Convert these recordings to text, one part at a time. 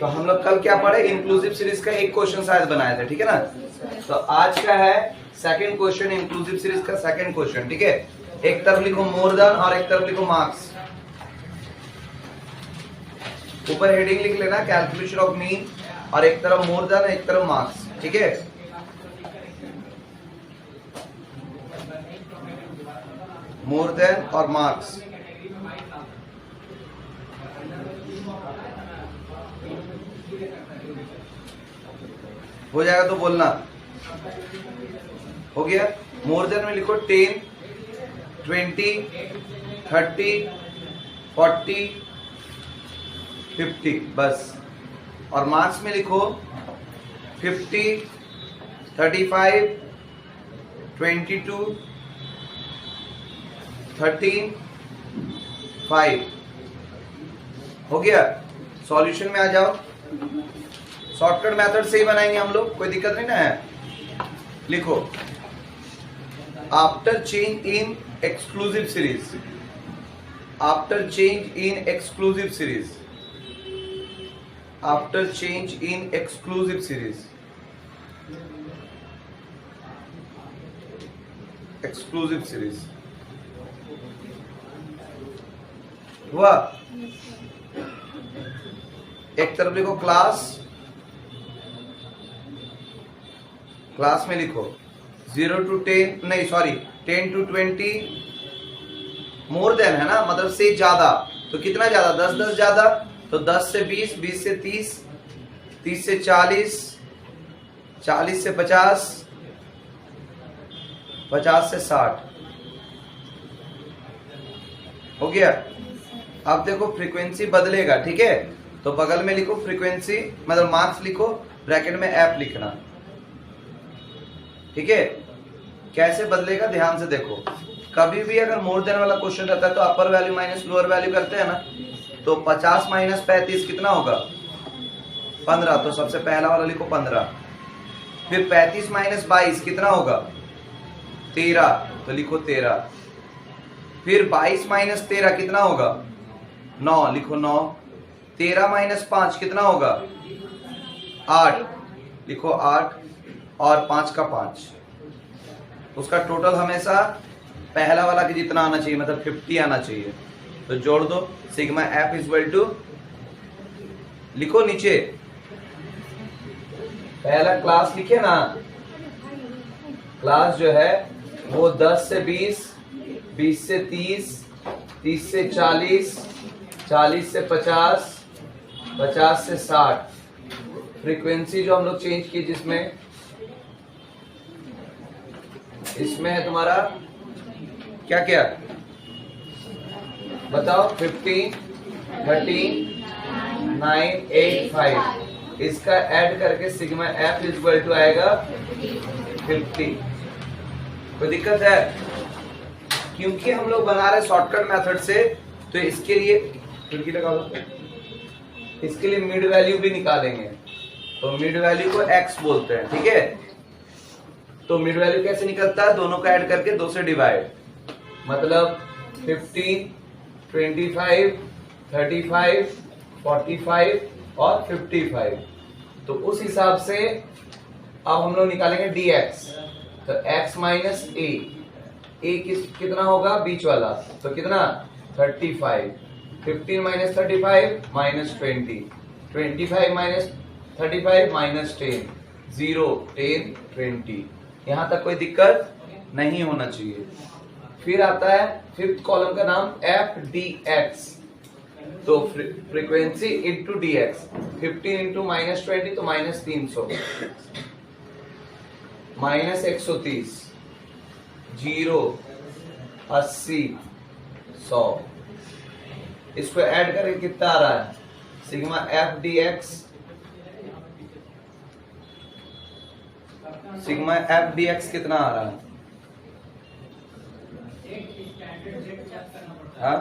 तो हम लोग कल क्या पढ़े, इंक्लूसिव सीरीज का एक क्वेश्चन शायद बनाए थे, ठीक है ना। तो आज का है सेकंड क्वेश्चन, इंक्लूसिव सीरीज का सेकंड क्वेश्चन, ठीक है। एक तरफ लिखो मोर देन और एक तरफ लिखो मार्क्स। ऊपर हेडिंग लिख लेना कैलकुलेशन ऑफ मीन, और एक तरफ मोर देन एक तरफ मार्क्स, ठीक है। मोर देन और मार्क्स। हो जाएगा तो बोलना। हो गया। मोर देन में लिखो 10, 20, 30, 40, 50 बस। और मार्क्स में लिखो 50, 35, 22, 13, 5। हो गया। सॉल्यूशन में आ जाओ। शॉर्टकट मेथड से ही बनाएंगे हम लोग, कोई दिक्कत नहीं ना है। लिखो after change in exclusive series, after change in exclusive series, after change in exclusive series, exclusive series हुआ। एक तरफ लिखो क्लास, क्लास में लिखो 0 to 10, नहीं सॉरी 10 to 20, मोर देन है ना, मतलब से ज्यादा। तो कितना ज्यादा, 10 10 ज्यादा, तो 10 से 20, 20 से 30, 30 से 40, 40 से 50, 50 से 60। हो गया। अब देखो फ्रीक्वेंसी बदलेगा, ठीक है। तो बगल में लिखो फ्रीक्वेंसी, मतलब मार्क्स लिखो, ब्रैकेट में एफ लिखना, ठीक है। कैसे बदलेगा ध्यान से देखो। कभी भी अगर मोर देन वाला क्वेश्चन रहता है तो अपर वैल्यू माइनस लोअर वैल्यू करते हैं ना। तो 50 माइनस 35 कितना होगा, 15। तो सबसे पहला वाला लिखो 15। फिर 35 माइनस 22 कितना होगा, 13। तो लिखो 13। फिर 22 माइनस 13 कितना होगा, 9। लिखो 9। 13 माइनस 5 कितना होगा, 8। लिखो 8। और 5 का 5, उसका टोटल हमेशा पहला वाला के जितना आना चाहिए, मतलब 50 आना चाहिए। तो जोड़ दो। सिग्मा एफ इक्वल टू, लिखो नीचे पहला क्लास लिखे ना, क्लास जो है वो 10 से 20, 20 से 30, 30 से 40, 40 से 50, 50 से 60। फ्रीक्वेंसी जो हम लोग चेंज की जिसमें, इसमें है तुम्हारा क्या क्या बताओ, 15, 13, 9, 8, 5। इसका ऐड करके सिग्मा एफ इक्वल टू आएगा 50। कोई दिक्कत है? क्योंकि हम लोग बना रहे शॉर्टकट मेथड से, तो इसके लिए खिड़की लगा दो, इसके लिए मिड वैल्यू भी निकालेंगे। तो मिड वैल्यू को एक्स बोलते हैं, ठीक है। तो मिड वैल्यू कैसे निकलता है, दोनों का ऐड करके 2 से डिवाइड, मतलब 15, 25, 35, 45 और 55। तो उस हिसाब से अब हम लोग निकालेंगे dx। तो x माइनस a कितना होगा, बीच वाला, तो कितना 35। 15 माइनस 35 माइनस 20, 25 माइनस 35 माइनस 10, 0, 10, 20। यहां तक कोई दिक्कत नहीं होना चाहिए। फिर आता है फिफ्थ कॉलम का नाम एफ डी एक्स। तो frequency into D x, 15 into minus 20 तो माइनस 300, माइनस 130, 0, 80, 100। इसको ऐड करके कितना आ रहा है, sigma F D x, sigma F D x कितना आ रहा है, हाँ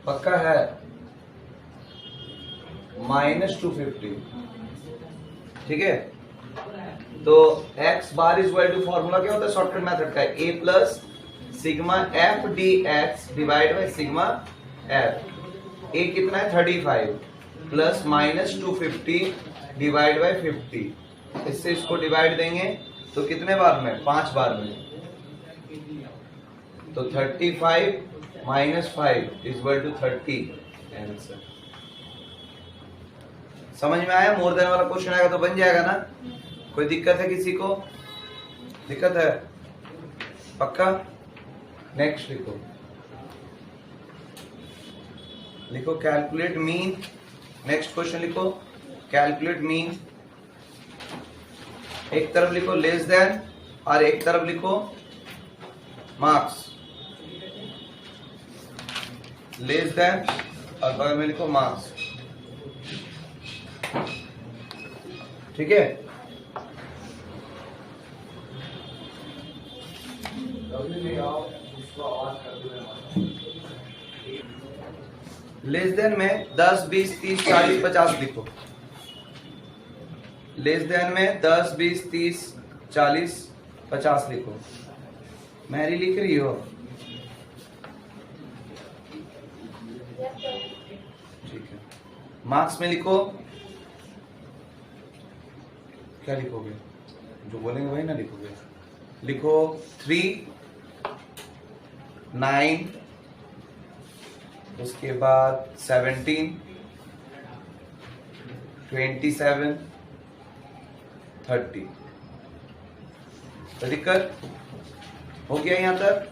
पक्का है, -250, ठीक है। तो x bar is equal to, formula क्या होता है शॉर्टकट मेथड का, a plus sigma F D x divide by sigma F. a कितना है 35, प्लस माइनस 250 डिवाइड बाय 50। इससे इसको डिवाइड देंगे तो कितने बार में? 5 बार में। तो 35 माइनस 5 इक्वल टू 30 आंसर। समझ में आया? मोर देन वाला क्वेश्चन आएगा तो बन जाएगा ना? कोई दिक्कत है किसी को? दिक्कत है? पक्का? नेक्स्ट लिखो, लिखो कैलकुलेट मीन। नेक्स्ट क्वेश्चन लिखो कैलकुलेट मीन। एक तरफ लिखो लेस देन और एक तरफ लिखो मार्क्स। लेस देन और बगल में लिखो मार्क्स। ठीक है? लेस देन में 10, 20, 30, 40, 50 लिखो। लेस देन में 10, 20, 30, 40, 50 लिखो। मैरी लिख रही हो? ठीक है। मार्क्स में लिखो, क्या लिखोगे? जो बोलेंगे वही ना लिखोगे। लिखो 3, 9, उसके बाद 17, 27, 30। तो दिक्कत हो गया यहां तक?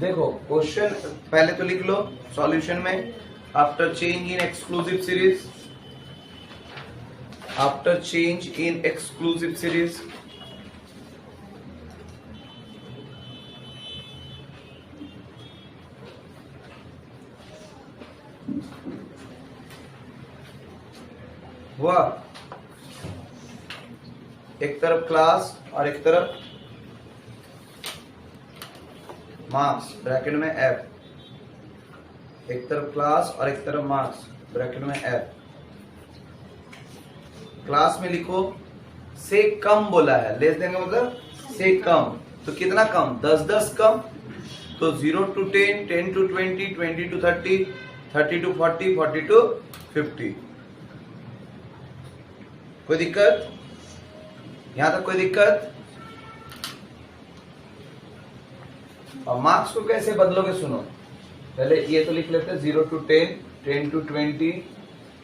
देखो क्वेश्चन पहले तो लिख लो सॉल्यूशन में। After change in exclusive series, after change in exclusive series हुआ, एक तरफ क्लास और एक तरफ मार्क्स ब्रैकेट में एफ। एक तरफ क्लास और एक तरफ मार्क्स ब्रैकेट में एफ। क्लास में लिखो से कम बोला है, लेस देन का मतलब से कम। तो कितना कम? 10 कम। तो 0 to 10, 10 to 20, 20 to 30, 30 to 40, 40 to 50। कोई दिक्कत? यहां तक कोई दिक्कत? और मार्क्स को कैसे बदलोगे सुनो। पहले ये तो लिख लेते हैं 0 to 10, 10 to 20,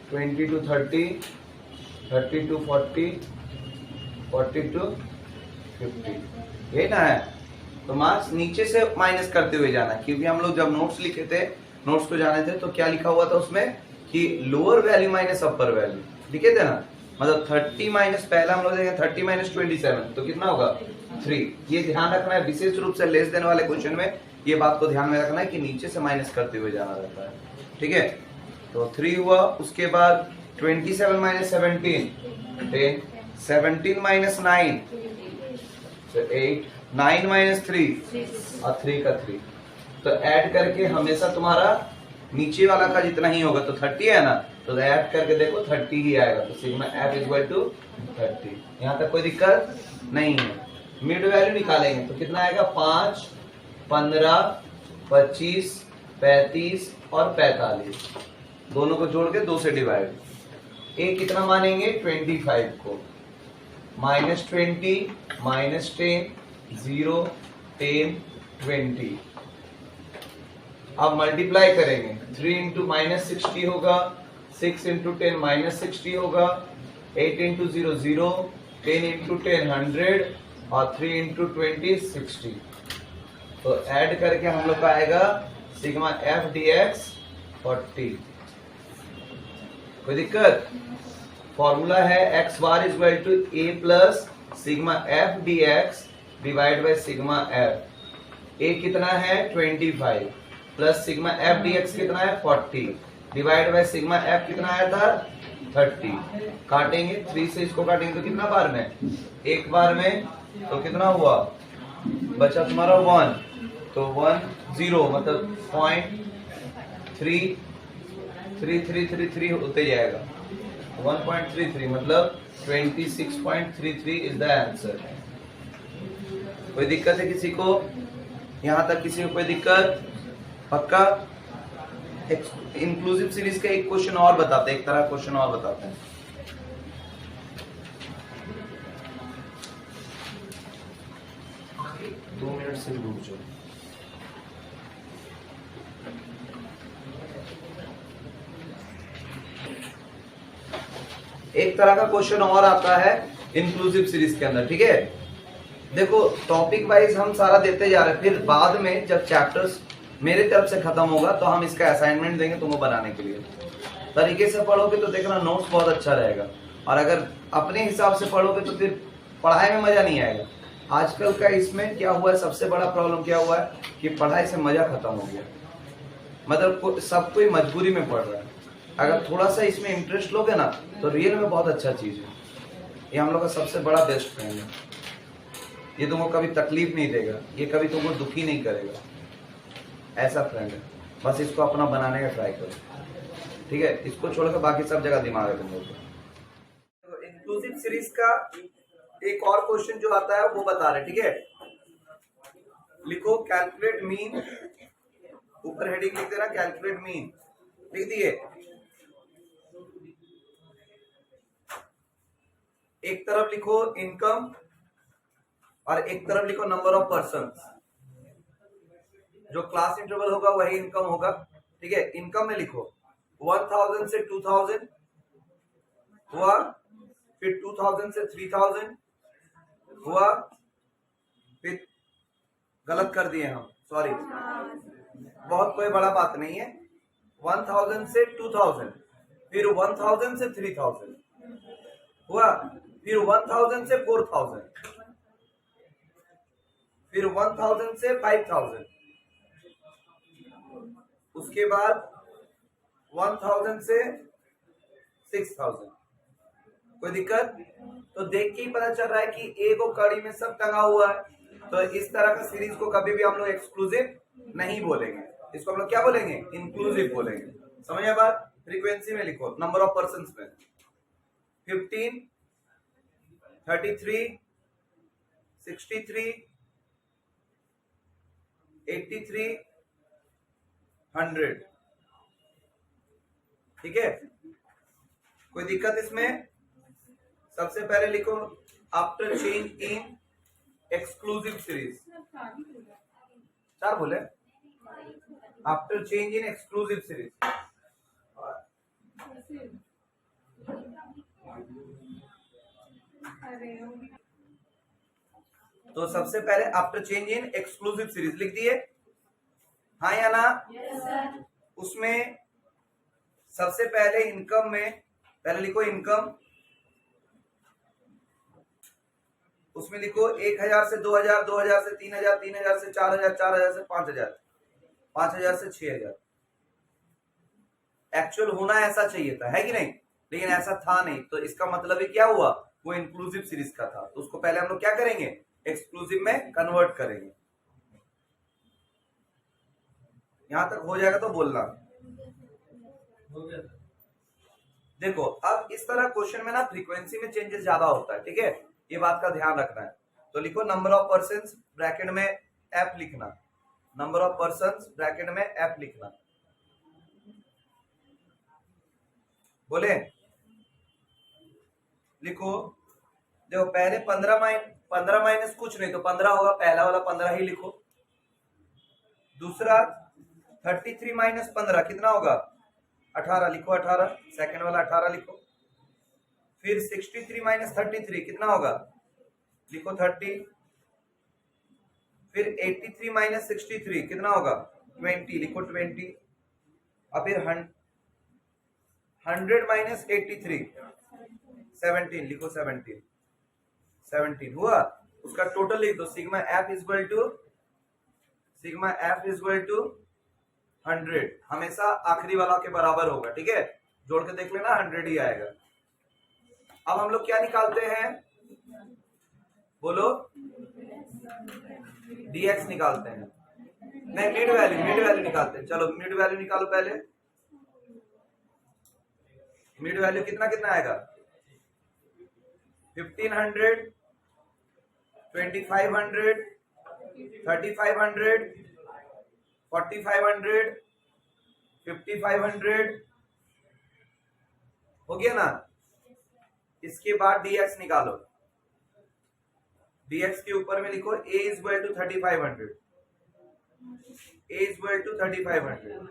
20 to 30, 30 to 40, 40 to 50। ये ना है तो मार्क्स नीचे से माइनस करते हुए जाना। क्योंकि हम लोग जब नोट्स लिखे थे, नोट्स को जाने थे तो क्या लिखा हुआ था उसमें कि लोअर वैल्यू माइनस अपर वैल्यू लिखे थे ना। मतलब 30 माइनस, पहला हम लोग देखेंगे 30 माइनस 27 तो कितना होगा? 3। ये ध्यान रखना है विशेष रूप से लेस देन वाले क्वेश्चन में। ये बात को ध्यान में रखना है कि नीचे से माइनस करते हुए जाना रहता है। ठीक है? तो 3 हुआ। उसके बाद 27 माइनस 17 10, 17 माइनस 9 8, 9 माइनस 3 और 3 का 3। तो ऐड करके हमेशा तुम्हारा नीचे वाला का जितना ही होगा। तो 30 है ना, तो ऐड करके देखो 30 ही आएगा। तो सिग्मा एफ इक्वल टू 30। यहाँ तक कोई दिक्कत नहीं है। मिड वैल्यू निकालेंगे तो कितना आएगा? 5, 15, 25, 35 और 45। दोनों को जोड़ के 2 से डिवाइड। ए कितना मानेंगे? 25 को। -20, -10, 0, 10, 20। अब मल्टीप्लाई करेंगे। 3 इंटू -60 होगा, 6 इंटू 10 -60 होगा, 8 इंटू 0 0, 10 इंटू 10 100 और 3 इंटू 20 60। तो ऐड करके हम लोग का आएगा सिग्मा एफ डी एक्स 40। कोई दिक्कत? फॉर्मूला है x bar is equal to a plus sigma F D x divide by sigma f. A कितना है? 25 plus sigma F D x कितना है? 40 डिवाइड बाय सिग्मा एफ कितना आया था? 30। काटेंगे 3 से इसको काटेंगे तो कितना बार में? एक बार में। तो कितना हुआ? बचा तुम्हारा 1। तो 1 0 मतलब 0.3333 होते जाएगा। 1.33 मतलब 26.33 इज द आंसर। कोई दिक्कत है किसी को? यहां तक किसी को कोई दिक्कत? पक्का? इंक्लूसिव सीरीज का एक क्वेश्चन और बताते हैं, एक तरह क्वेश्चन और बताते हैं। दो मिनट से रुक जाओ। एक तरह का क्वेश्चन और आता है इंक्लूसिव सीरीज के अंदर, ठीक है। देखो टॉपिक वाइज हम सारा देते जा रहे हैं, फिर बाद में जब चैप्टर्स मेरे तरफ से खत्म होगा तो हम इसका असाइनमेंट देंगे तुमको बनाने के लिए। तरीके से पढ़ोगे तो देखना नोट्स बहुत अच्छा रहेगा, और अगर अपने हिसाब से पढ़ोगे तो फिर पढ़ाई में मजा नहीं आएगा। आजकल का इसमें क्या हुआ है, सबसे बड़ा प्रॉब्लम क्या हुआ है कि पढ़ाई से मजा खत्म हो गया। मतलब सब कोई मजबूरी में पढ़ रहा है। अगर थोड़ा सा इसमें इंटरेस्ट लोगे ना तो रियल में बहुत अच्छा चीज है। ये हम लोग का सबसे बड़ा बेस्ट फ्रेंड है। ये तुमको कभी तकलीफ नहीं देगा, ये कभी तुमको दुखी नहीं करेगा, ऐसा फ्रेंड है। बस इसको अपना बनाने का ट्राई करो, ठीक है। इसको छोड़कर बाकी सब जगह दिमाग है तुम लोग को। इंक्लूसिव सीरीज का एक और क्वेश्चन जो आता है वो बता रहे, ठीक है। लिखो कैलकुलेट मीन, ऊपर हेडिंग लिख देना कैलकुलेट मीन, लिख दिए। एक तरफ लिखो इनकम और एक तरफ लिखो नंबर ऑफ पर्सन्स। जो क्लास इंटरवल होगा वही इनकम होगा, ठीक है। इनकम में लिखो 1000 से 2000 हुआ, फिर 2000 से 3000 हुआ, फिर गलत कर दिए हम, सॉरी, बहुत कोई बड़ा बात नहीं है। 1000 से 2000, फिर 1000 से 3000 हुआ, फिर 1000 से 4000, फिर 1000 से 5000, उसके बाद 1000 से 6000। कोई दिक्कत? तो देख के ही पता चल रहा है कि एक और कड़ी में सब टंगा हुआ है। तो इस तरह का सीरीज को कभी भी हम लोग एक्सक्लूसिव नहीं बोलेंगे, इसको हम लोग क्या बोलेंगे? इंक्लूसिव बोलेंगे। समझ आया बात? फ्रीक्वेंसी में लिखो, नंबर ऑफ पर्सन्स में 15, 33, 63, 83, 100, ठीक है। कोई दिक्कत इसमें? सबसे पहले लिखो after change in exclusive series. चार बोले, after change in exclusive series. तो सबसे पहले after change in exclusive series लिख दिए, हाँ या ना? yes, उसमें सबसे पहले इनकम में पहले लिखो इनकम, उसमें लिखो 1000 से 2000, 2000 से 3000, 3000 से 4000, 4000 से 5000, 5000 से 6000। एक्चुअल होना ऐसा चाहिए था, है कि नहीं? लेकिन ऐसा था नहीं, तो इसका मतलब ही क्या हुआ? वो इंक्लूसिव सीरीज का था। तो उसको पहले हम लोग क्या करेंगे? एक्सक्लूसिव में कन्वर्ट करेंगे। यहां तक हो जाएगा तो बोलना। हो गया। देखो अब इस तरह क्वेश्चन में ना फ्रीक्वेंसी में चेंजेस ज्यादा होता है, ठीक है। ये बात का ध्यान रखना है। तो लिखो नंबर ऑफ पर्सन्स ब्रैकेट में एफ लिखना, नंबर ऑफ पर्सन्स ब्रैकेट में एफ लिखना। बोले लिखो, देखो पहले 15 माइनस कुछ नहीं तो 15 होगा, पहला वाला 15 ही लिखो। दूसरा 33 माइनस 15 कितना होगा? 18 लिखो, 18, सेकंड वाला 18 लिखो। फिर 63 माइनस 33 कितना होगा? लिखो 30। फिर 83 माइनस 63 कितना होगा? 20, लिखो 20। अब फिर 100 माइनस 83 17, लिखो 17, 17 हुआ। उसका टोटल लिख दो, sigma F is equal to 100, हमेशा आखिरी वाला के बराबर होगा, ठीक है। जोड़ के देख लेना 100 ही आएगा। अब हम लोग क्या निकालते हैं? बोलो, dx निकालते हैं। नहीं, मिड वैल्यू निकालते हैं। चलो मिड वैल्यू निकालो, पहले मिड वैल्यू कितना कितना आएगा 1500 2500 3500 4500 5500 हो गया ना। इसके बाद dx निकालो, dx के ऊपर में लिखो a is equal to 3500, a is equal to 3500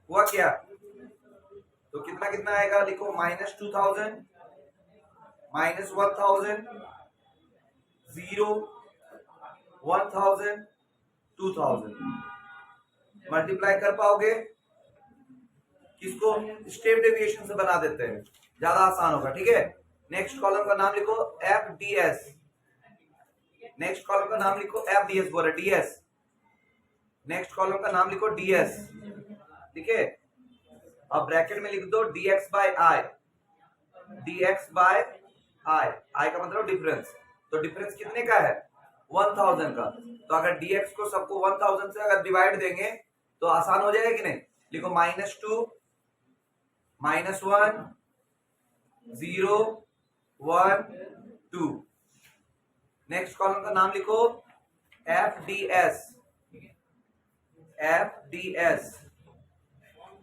हुआ क्या, तो कितना कितना आएगा लिखो -2000 -1000 0 1000 2000 मल्टीप्लाई कर पाओगे, किसको स्टेप डेविएशन से बना देते हैं, ज्यादा आसान होगा। ठीक है, नेक्स्ट कॉलम का नाम लिखो F d S, next column का नाम लिखो एफ डी एस, बोला डीएस, नेक्स्ट कॉलम का नाम लिखो डीएस। ठीक है, अब ब्रैकेट में लिख दो dx बाय आई, dx बाय आई, आई का मतलब डिफरेंस, तो डिफरेंस कितने का है 1000 का, तो अगर dx को सबको 1000 से अगर डिवाइड देंगे तो आसान हो जाएगा कि नहीं, लिखो -2 -1 0 1 2, नेक्स्ट कॉलम का नाम लिखो एफ डी एस,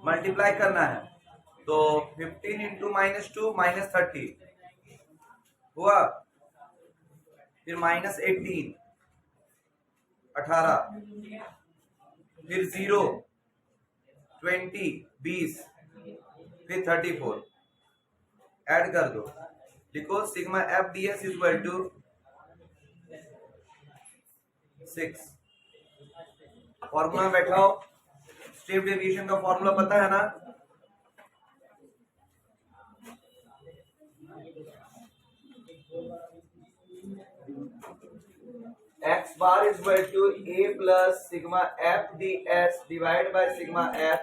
मल्टीप्लाई करना है, तो 15 इंटू -2 -30 हुआ, फिर -18 18, फिर 0 20 20, फिर 34 ऐड कर दो, लिखो sigma F d s is equal to 6। Formula बैठाओ, स्टेप डेविएशन का फॉर्मूला पता है ना, x bar is equal to a plus sigma f ds divided by sigma f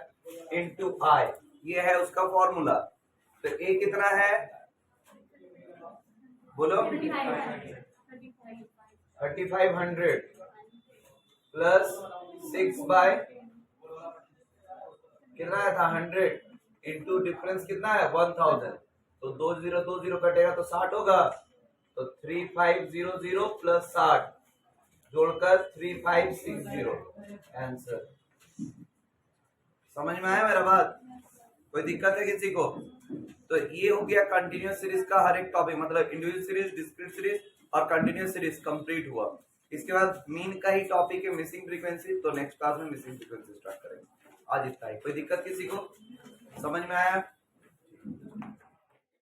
into I, ये है उसका फॉर्मूला। तो a कितना है बोलो 3500 प्लस 6 बाय कितना आया था 100 इंटू डिफरेंस कितना है 1000, तो 2020 कटेगा तो 60 होगा, तो 3500 प्लस 60 जोड़कर 3560 आंसर। समझ में आया मेरा बात, कोई दिक्कत है किसी को? तो ये हो गया कंटिन्यूअस सीरीज का हर एक टॉपिक, मतलब इंडिविजुअल सीरीज, डिस्क्रीट सीरीज और कंटिन्यूअस सीरीज कंप्लीट हुआ। इसके बाद मीन का ही टॉपिक है मिसिंग फ्रीक्वेंसी, तो नेक्स्ट क्लास में मिसिंग फ्रीक्वेंसी स्टार्ट करेंगे। आज इतना ही, कोई दिक्कत किसी को? समझ में आया?